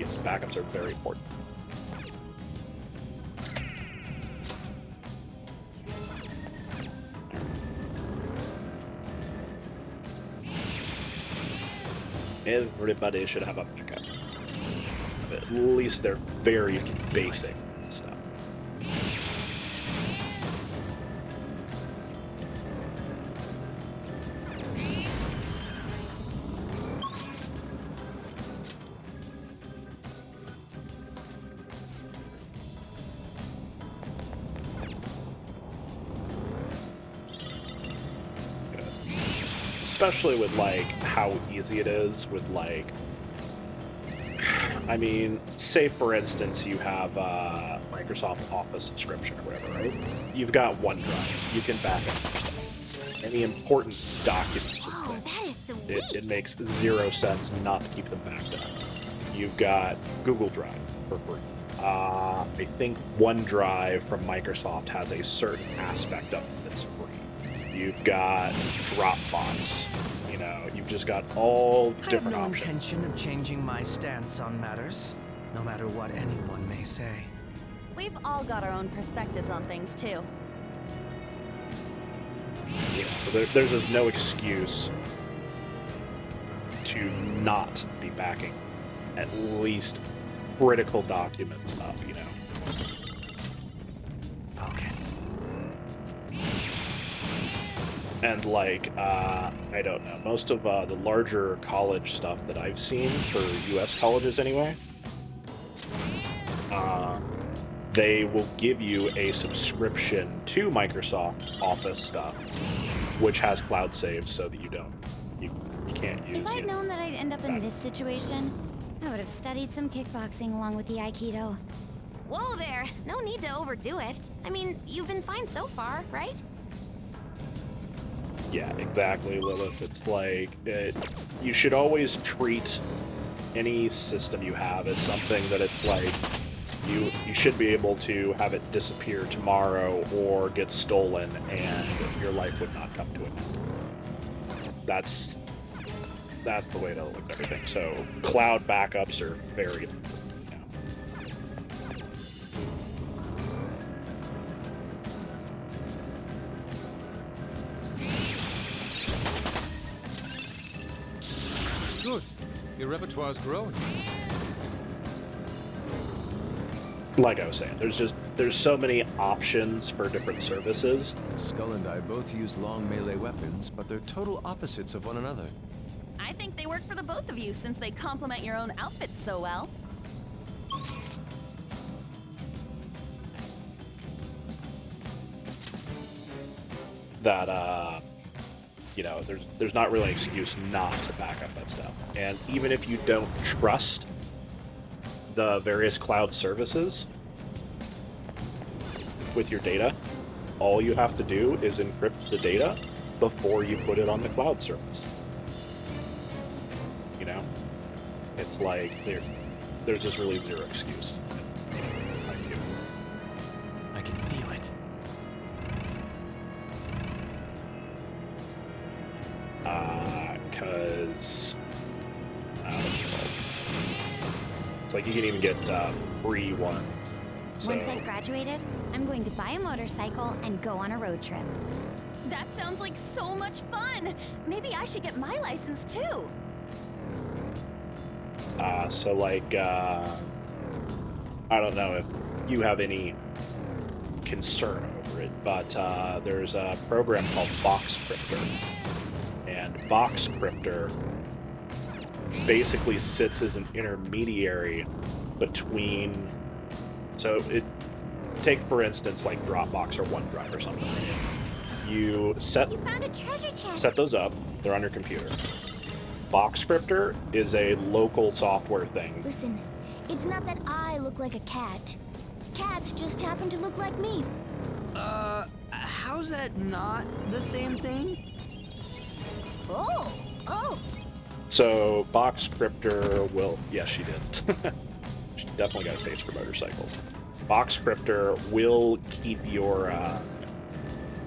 saves. Backups are very important. Everybody should have a backup. At least they're very basic stuff. Especially with, like, how easy it is with, like, I mean, say, for instance, you have Microsoft Office subscription or whatever, right? You've got OneDrive. You can back up your stuff. Any important documents and that is sweet. it makes zero sense not to keep them backed up. You've got Google Drive for free. I think OneDrive from Microsoft has a certain aspect of it that's free. You've got Dropbox. You know, you've just got all different I have no options. intention of changing my stance on matters, no matter what anyone may say. We've all got our own perspectives on things, too. Yeah, so there's just no excuse to not be backing at least critical documents up, you know. Focus. And, like, I don't know, most of the larger college stuff that I've seen, for US colleges anyway, they will give you a subscription to Microsoft Office stuff, which has cloud saves so that you can't use If I'd known that I'd end up in this situation, I would have studied some kickboxing along with the Aikido. Whoa there! No need to overdo it. I mean, you've been fine so far, right? Yeah, exactly, Lilith. It's like, you should always treat any system you have as something that it's like, you should be able to have it disappear tomorrow or get stolen and your life would not come to an end. That's the way to look at everything. So cloud backups are very important. Good. Your repertoire's growing. Like I was saying, there's so many options for different services. Skull and I both use long melee weapons, but they're total opposites of one another. I think they work for the both of you since they complement your own outfits so well. That you know, there's not really an excuse not to back up that stuff. And even if you don't trust the various cloud services with your data, all you have to do is encrypt the data before you put it on the cloud service. You know? It's like there's just really zero excuse. I can feel it. Because it's like you can even get free ones. So. Once I've graduated, I'm going to buy a motorcycle and go on a road trip. That sounds like so much fun! Maybe I should get my license too! So like, I don't know if you have any concern over it, but there's a program called Boxcryptor. And Boxcryptor basically sits as an intermediary between, so take for instance like Dropbox or OneDrive or something. You found a treasure chest. Set those up, they're on your computer. Boxcryptor is a local software thing. Listen, it's not that I look like a cat. Cats just happen to look like me. How's that not the same thing? Oh. So Boxcryptor will, yes, she did. She definitely got a taste for motorcycles. Boxcryptor will keep your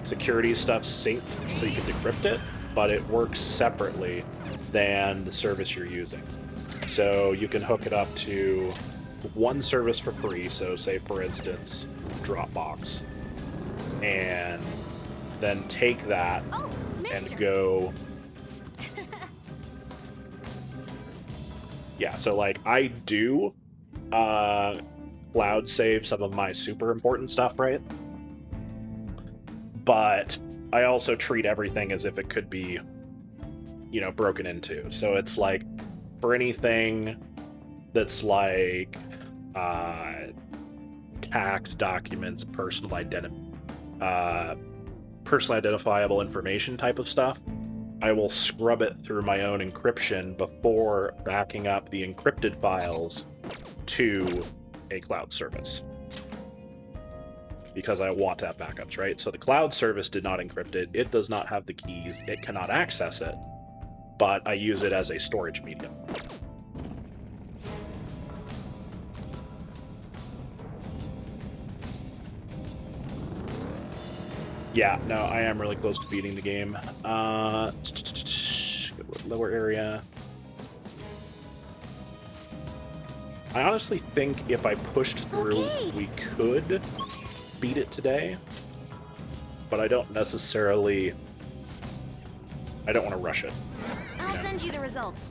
security stuff synced so you can decrypt it, but it works separately than the service you're using. So you can hook it up to one service for free, so say for instance, Dropbox, and then take that and go... Yeah, so like I do cloud save some of my super important stuff, right? But I also treat everything as if it could be, you know, broken into. So it's like, for anything that's like tax documents, personal identifiable information type of stuff, I will scrub it through my own encryption before backing up the encrypted files to a cloud service. Because I want to have backups, right? So the cloud service did not encrypt it. It does not have the keys. It cannot access it. But I use it as a storage medium. Yeah, no, I am really close to beating the game. Lower area. I honestly think if I pushed through, we could beat it today. But I don't necessarily... I don't want to rush it. I'll send you the results.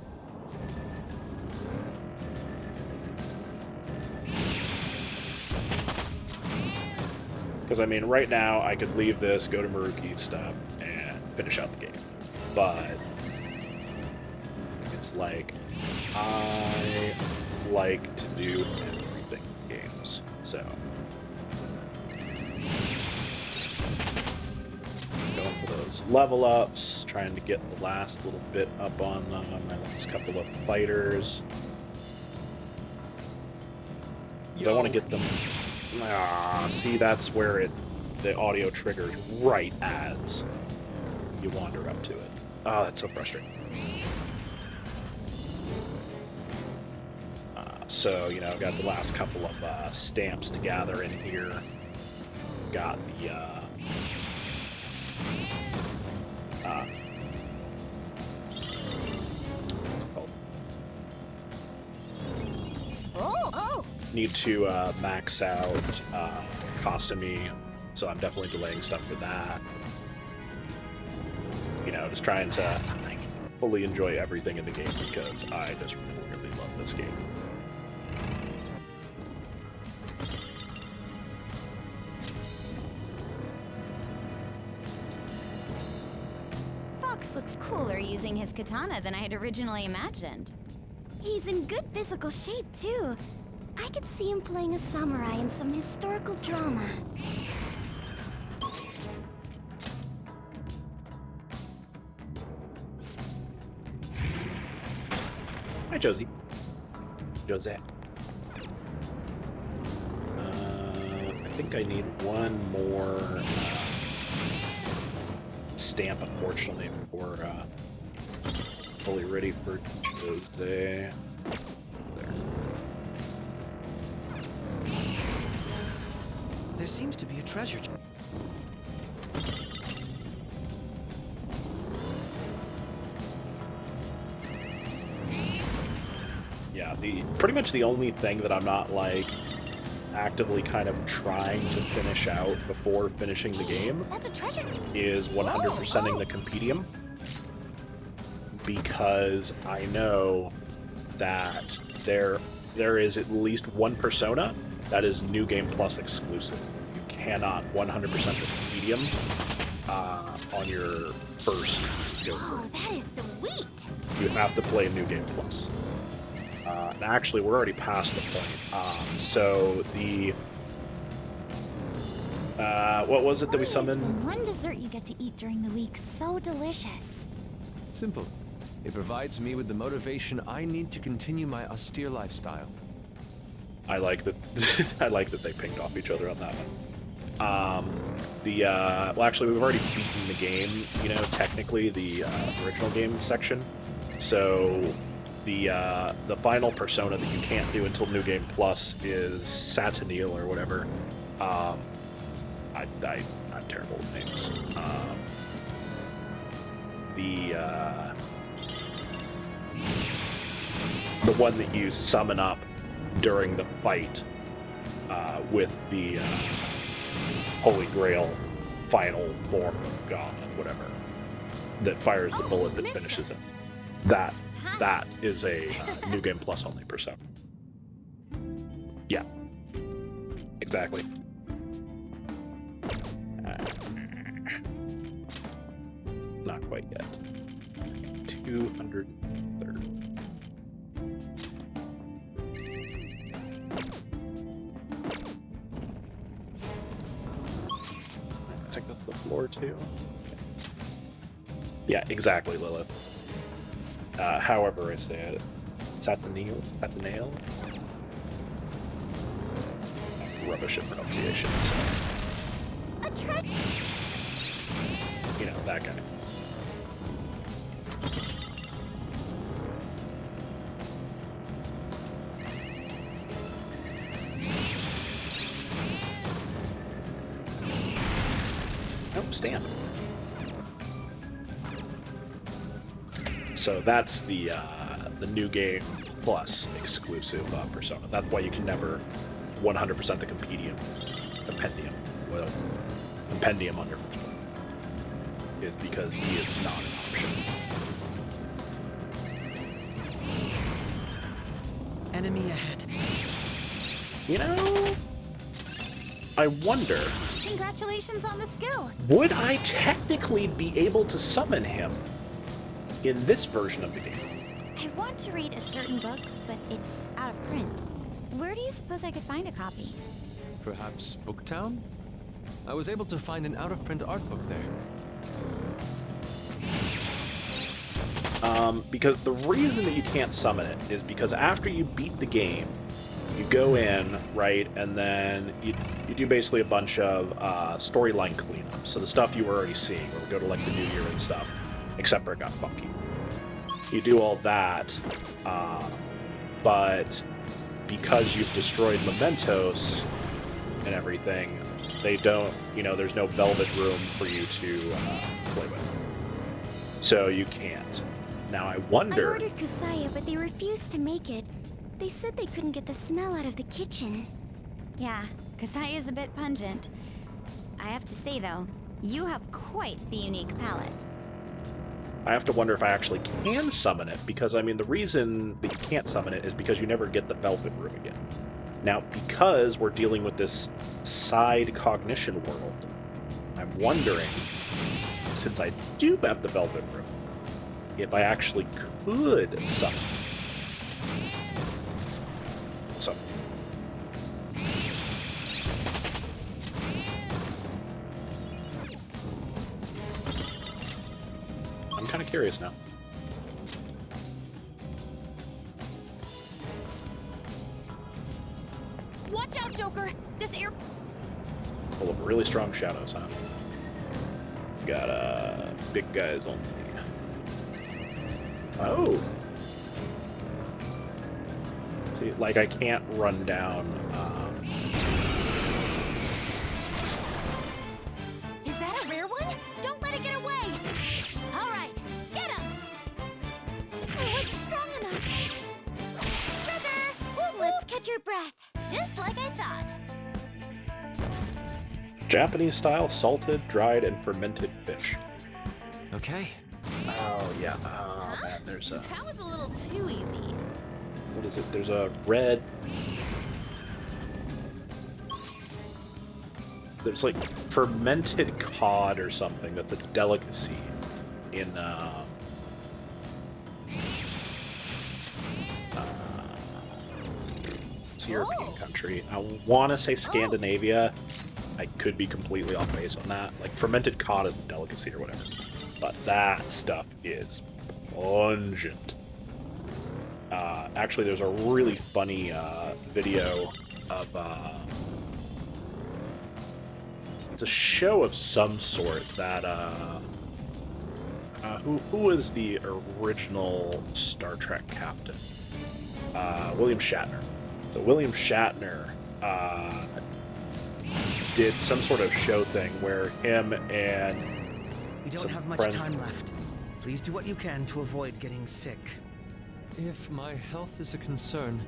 Because, I mean, right now, I could leave this, go to Maruki's stuff, and finish out the game. But it's like, I like to do everything in games. So, going for those level ups, trying to get the last little bit up on my last couple of fighters. Because I want to get them... see, that's where the audio triggers right as you wander up to it. Oh, that's so frustrating. So, you know, got the last couple of stamps to gather in here. Got the need to max out Kasumi, so I'm definitely delaying stuff for that. You know, just trying to fully enjoy everything in the game because I just really love this game. Fox looks cooler using his katana than I had originally imagined. He's in good physical shape, too. I could see him playing a samurai in some historical drama. Hi, Josie. Josette. I think I need one more stamp, unfortunately, before fully ready for Jose. There. There seems to be a treasure. Yeah, pretty much the only thing that I'm not, like, actively kind of trying to finish out before finishing the game That's a treasure. is 100%ing the compendium. Because I know that there is at least one persona that is New Game Plus exclusive. You cannot 100% the compendium on your first go through. Oh, that is sweet. You have to play New Game Plus. And actually, we're already past the point. So the... what was it that we summoned? What is the one dessert you get to eat during the week so delicious? Simple. It provides me with the motivation I need to continue my austere lifestyle. I like that. I like that they pinged off each other on that one. Well, actually, we've already beaten the game. You know, technically the original game section. So the final persona that you can't do until New Game Plus is Satanil or whatever. I'm terrible with names. the one that you summon up during the fight with the Holy Grail final form of God, whatever, that fires the bullet that finishes it. That is a New Game Plus only persona. Yeah, exactly. Not quite yet. 230. I think that's the floor too. Yeah, exactly, Lilith. However I say it. Sataneel? Sataneel? Rubbish at pronunciations. You know, that guy. Nope, stand. So that's the New Game Plus exclusive persona. That's why you can never 100% the compendium. Well, compendium on your persona. Is because he is not an option. Enemy ahead. You know, I wonder, Congratulations on the skill. would I technically be able to summon him in this version of the game? I want to read a certain book, but it's out of print. Where do you suppose I could find a copy? Perhaps Booktown? I was able to find an out-of-print art book there. Because the reason that you can't summon it is because after you beat the game, you go in, right, and then you do basically a bunch of storyline cleanup. So the stuff you were already seeing, where we go to like the New Year and stuff, except for it got funky. You do all that, but because you've destroyed mementos and everything, they don't, there's no velvet room for you to play with. So you can't. Now I wonder... I ordered kusaya, but they refused to make it. They said they couldn't get the smell out of the kitchen. Yeah, kusaya is a bit pungent. I have to say, though, you have quite the unique palette. I have to wonder if I actually can summon it, because, the reason that you can't summon it is because you never get the velvet room again. Now, because we're dealing with this side cognition world, I'm wondering, since I do have the velvet room, if I actually could summon. So. I'm kind of curious now. Watch out, Joker! This air... Full of really strong shadows, huh? Got, big guys only. Oh! See, like, I can't run down, Is that a rare one? Don't let it get away! Alright, get him! I wasn't strong enough. Trigger! Let's catch your breath. Just like I thought. Japanese-style salted, dried, and fermented fish. Okay. Oh, yeah. Oh, man, there's a... That was a little too easy. What is it? There's a red... There's, like, fermented cod or something that's a delicacy in, it's a European country. I want to say Scandinavia. I could be completely off base on that. Like, fermented cod is a delicacy or whatever. But that stuff is pungent. Actually, there's a really funny video of... it's a show of some sort that... who was the original Star Trek captain? William Shatner. So William Shatner did some sort of show thing where him and We don't some have much friends... time left. Please do what you can to avoid getting sick. If my health is a concern,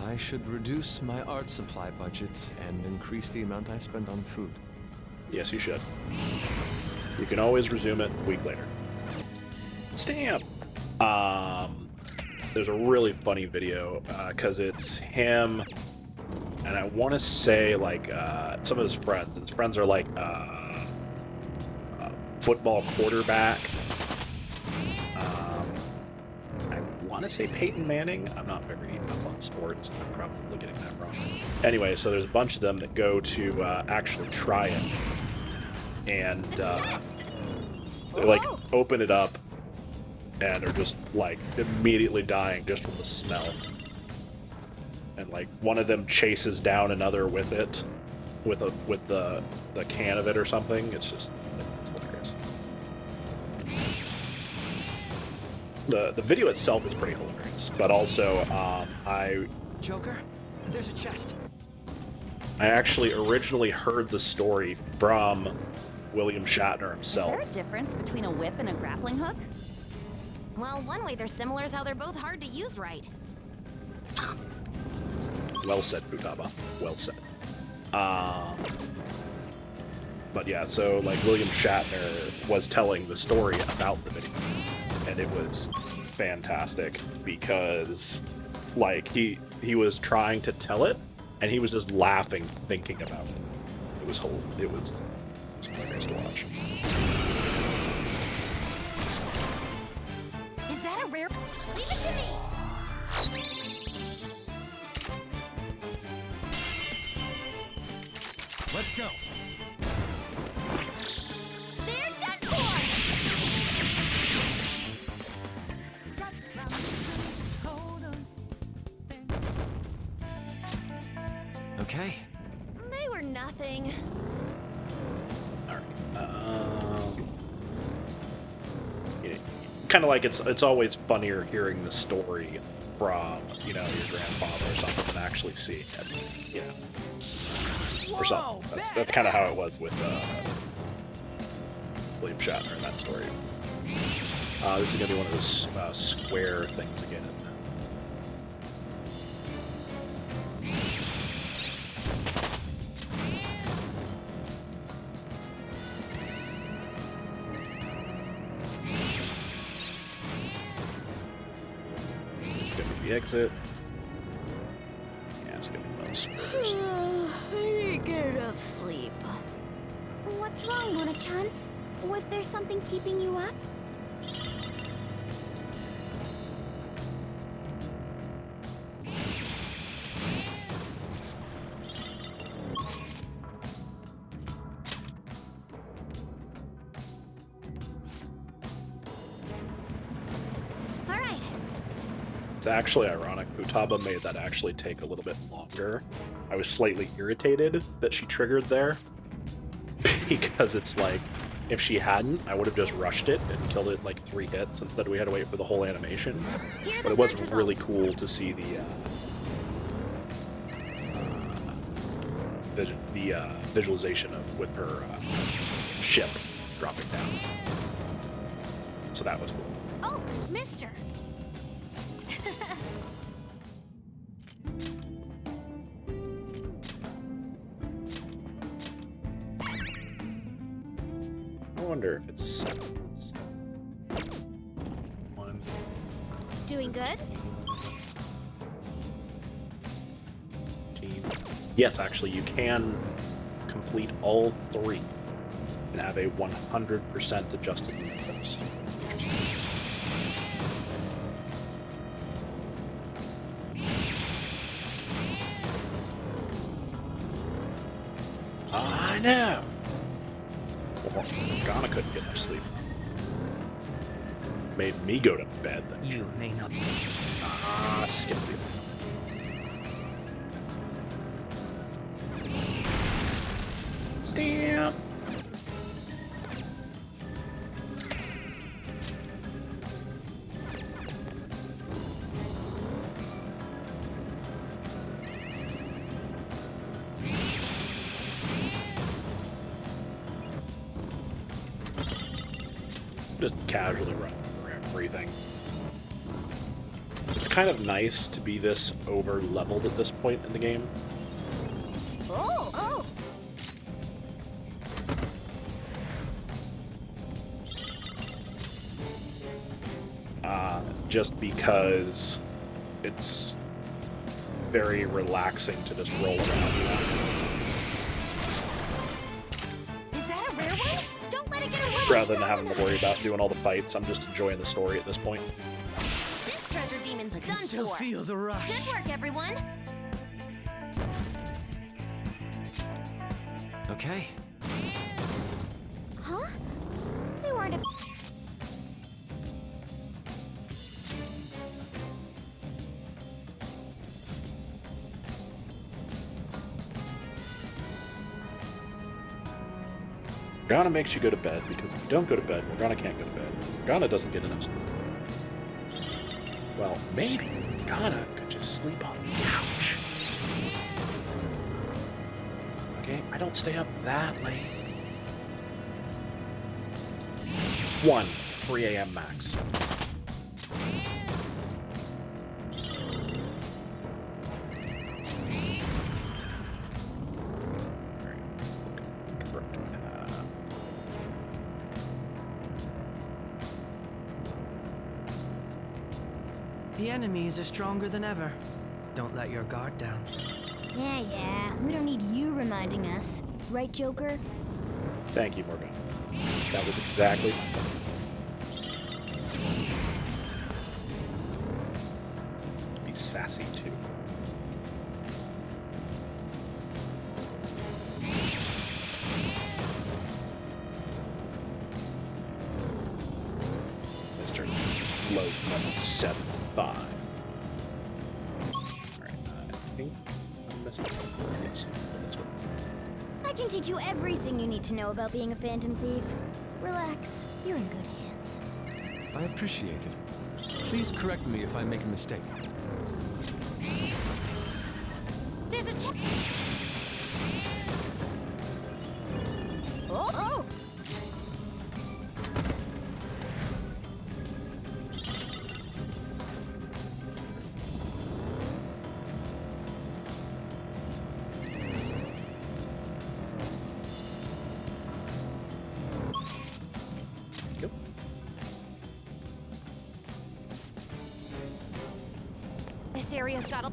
I should reduce my art supply budgets and increase the amount I spend on food. Yes, you should. You can always resume it a week later. Stamp! There's a really funny video, because it's him, and I want to say, like, some of his friends. His friends are, like, football quarterback. I want to say Peyton Manning. I'm not very up on sports. I'm probably getting that wrong. Anyway, so there's a bunch of them that go to actually try it. And they, like, open it up and are just, like, immediately dying just from the smell. And, like, one of them chases down another with it, with the can of it or something. It's just, it's hilarious. The video itself is pretty hilarious, but also, Joker, there's a chest. I actually originally heard the story from William Shatner Is there himself. a difference between a whip and a grappling hook? Well, one way they're similar is how they're both hard to use right. Well said, Futaba. Well said. But yeah, so like William Shatner was telling the story about the video, and it was fantastic because, like, he was trying to tell it, and he was just laughing thinking about it. It was hilarious to watch. Is that a rare? Leave it to me! Let's go. They're done for! Okay. They were nothing. Alright. Kind of like it's always funnier hearing the story from, you know, your grandfather or something than actually seeing it, you know. Or something. That's kind of how it was with William Shatner in that story. This is going to be one of those square things again. This is going to be the exit. Yeah, it's going to be those squares. I didn't get enough sleep. What's wrong, Mona-chan? Was there something keeping you up? All right. It's actually ironic. Futaba made that actually take a little bit longer. I was slightly irritated that she triggered there. Because it's like, if she hadn't, I would have just rushed it and killed it in like 3 hits. Instead, we had to wait for the whole animation. Here are But the it was search really results. cool to see the visualization of with her ship dropping down. So that was cool. Oh, mister! I wonder if it's 7. 1. Doing good? 15. Yes, actually, you can complete all 3 and have a 100% adjusted ethos. I know. Morgana couldn't get enough sleep. Made me go to bed. Then. You may not. Skip the. Stamp. Just casually running through everything. It's kind of nice to be this over-leveled at this point in the game. Oh, oh. Just because it's very relaxing to just roll around. Is that a rare one? Don't let it get away. Rather than having to worry about doing all the fights, I'm just enjoying the story at this point. This treasure demon's I can done still for. feel the rush. Good work, everyone. Okay. Huh? They weren't a... Morgana makes you go to bed, because if you don't go to bed, Morgana can't go to bed. Morgana doesn't get enough sleep. Well, maybe Morgana could just sleep on the couch. Okay, I don't stay up that late. 3 a.m. max. The enemies are stronger than ever. Don't let your guard down. Yeah, we don't need you reminding us. Right, Joker? Thank you, Morgana. That was exactly my point. Be sassy, too. Mr. Low level 7-5. Alright, I think I'm missing something. Let's see. I can teach you everything you need to know about being a phantom thief. Relax, you're in good hands. I appreciate it. Please correct me if I make a mistake. There's a check. Oh! Yep. This area's got a...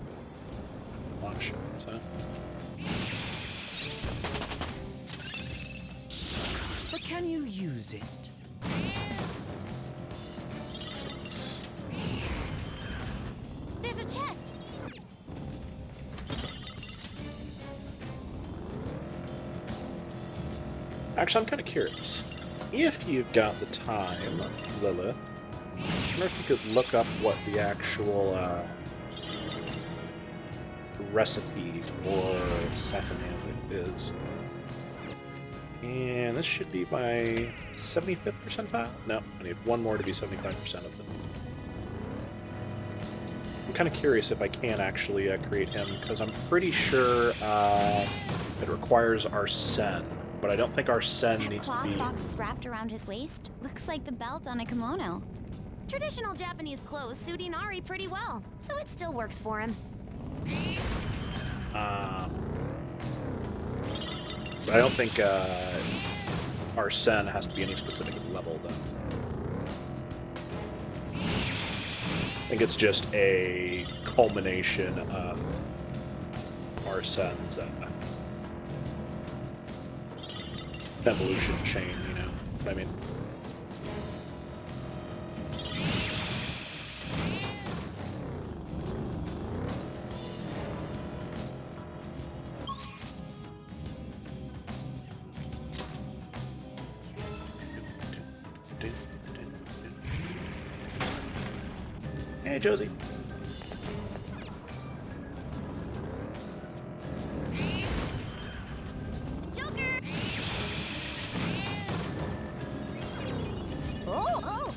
lot of shots, huh? But can you use it? There's a chest! Actually, I'm kind of curious. If you've got the time, Lilith, I wonder if you could look up what the actual recipe for Saffronamid is. And this should be my 75th percentile? No, I need one more to be 75% of it. I'm kind of curious if I can actually create him, because I'm pretty sure it requires Arsene, but I don't think Arsene That needs to cloth be... box is wrapped around his waist. Looks like the belt on a kimono. Traditional Japanese clothes suit Inari pretty well, so it still works for him. But I don't think Arsene has to be any specific level, though. I think it's just a culmination of Arsene's evolution chain, you know what I mean? Hey, Josie. Joker! Oh!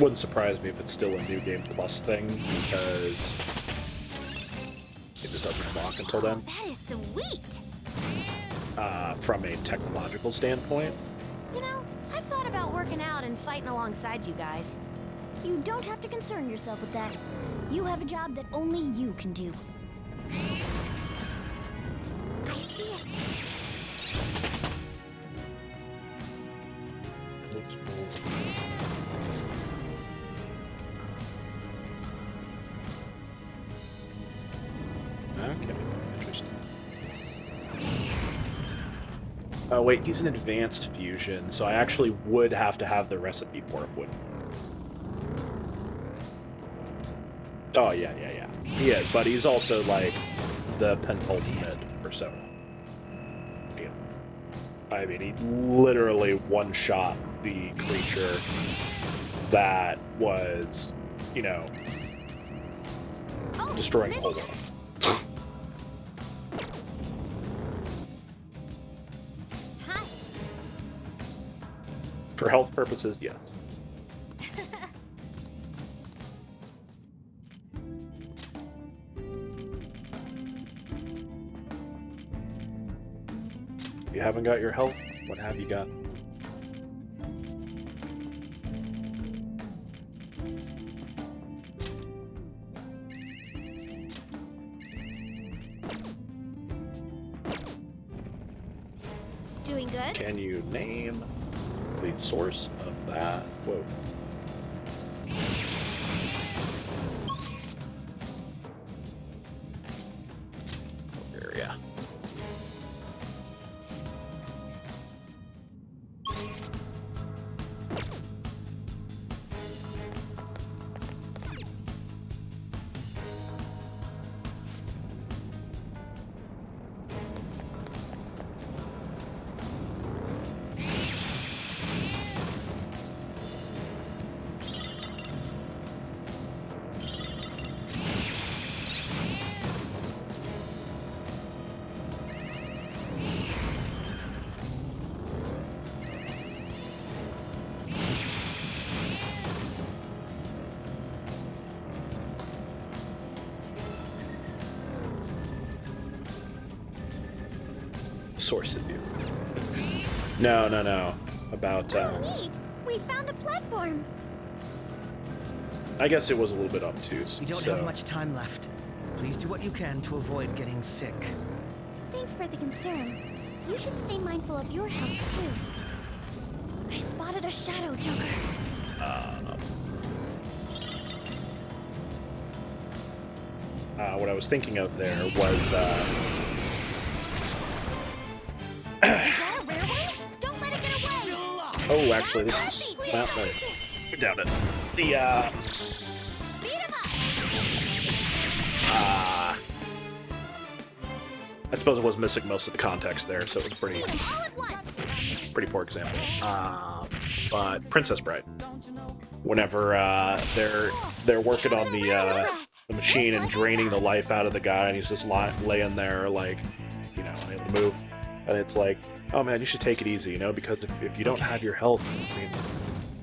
wouldn't surprise me if it's still a New Game Plus thing, because it just doesn't unlock until then. That is sweet! From a technological standpoint. You know, I've thought about working out and fighting alongside you guys. You don't have to concern yourself with that. You have a job that only you can do. I see it. Looks cool. Okay, interesting. Oh wait, he's an advanced fusion, so I actually would have to have the recipe for it, wouldn't I? Oh yeah. He is, but he's also like the penultimate persona. Yeah. I mean, he literally one-shot the creature that was, you know, destroying the whole world. Hi. For health purposes, yes. If you haven't got your health, what have you got? Doing good? Can you name the source of that? Whoa. Area. Source of you. No. About, Neat! We found the platform! I guess it was a little bit obtuse. We don't so. have much time left. Please do what you can to avoid getting sick. Thanks for the concern. You should stay mindful of your health, too. I spotted a shadow joker. What I was thinking of there was, Is that a rare one? Don't let it get away! oh, actually, this is not right. Down it. The, Beat him up! I suppose it was missing most of the context there, so it was pretty Beat him all at once! poor example. But Princess Bride, whenever they're working on the machine and draining the life out of the guy, and he's just laying there like, you know, unable to move, and it's like, oh man, you should take it easy, you know, because if you don't have your health, I mean,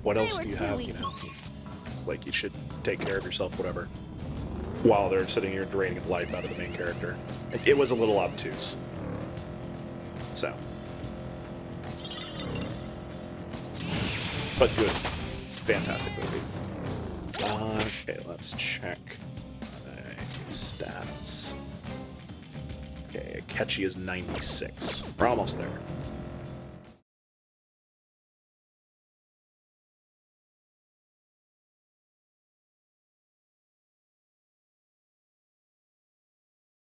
what else do you have, you know? Like, you should take care of yourself, whatever. While they're sitting here draining the life out of the main character. It was a little obtuse. So. But good. Fantastic movie. Okay, let's check stats. Okay, Akechi is 96. We're almost there.